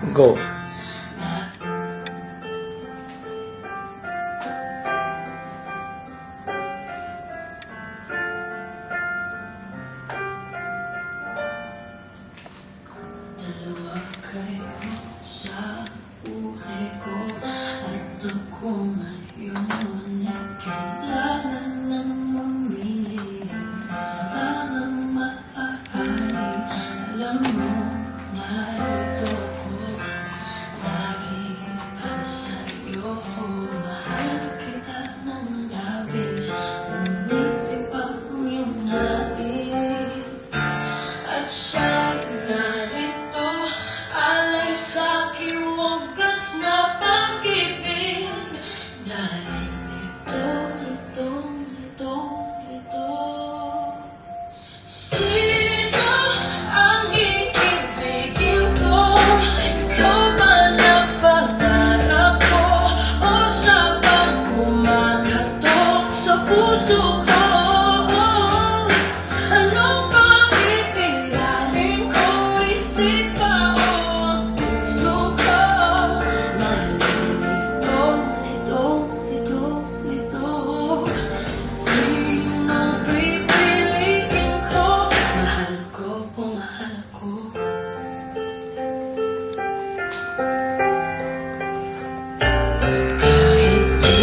Go. Dalawa kayo sa buhay ko at ako ngayon ay kailangan ng mamili. Isa lang ang maaari. Alam mo, narito ako lagi para sa'yo. Mahal kita ng labis, ngunit iba ang iyong nais. At siya'y narito, alay sa'king wagas na pag-ibig. Narinito, ito. Sino ang iibigin ko? Ikaw ba na pangarap ko? O siya bang kumakatok sa puso ko? Ano bang iilalim ko? Isipa o ang puso ko? Narinito, sinong pipiliin ko? Mahal ko o mahal ako? Kahit di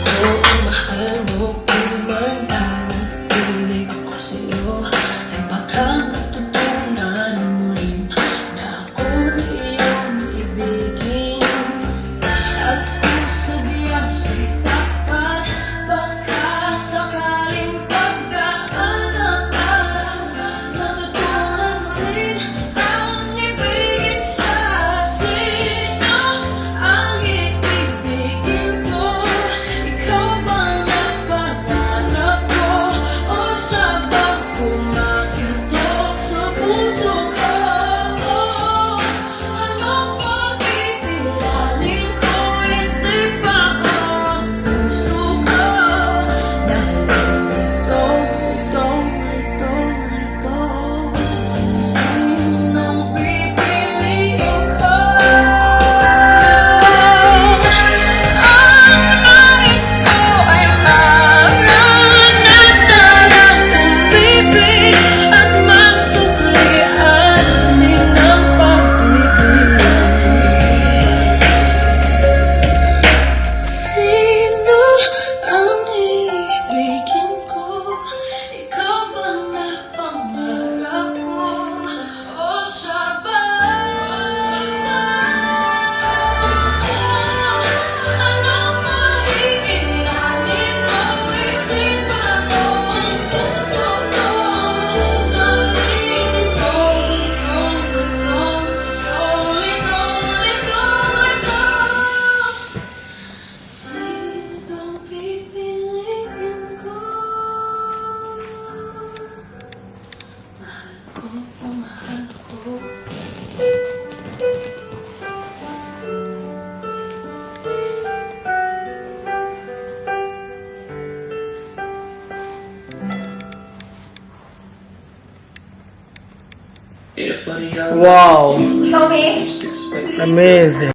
ako ang mahal mo, kung man nanatilig ako sa'yo, ay baka matutunan mo rin na ako iyong ibigin. At kung sadyang siya'y tapat, baka sakaling pagdaanan ka, matutunan mo rin ang ibigin siya. Sino ang iibigin ko? Ikaw bang napangarap ko? O siya bang kumakatok sa puso ko? Ano bang iilalim ko? Isipa ang puso ko? Narinito, sinong pipiliin ko? Ang nais ko ay maranasan ang pag-ibig at masuklian din ang pag-ibig. Sino ang iibigin ko? Ikaw ba na pangarap ko? O siya ba? Ano bang iilalim ko? Isipa mo ang puso ko? Sinong pipiliin ko? Mahal ko o mahal ko? Wow. Show me. Amazing.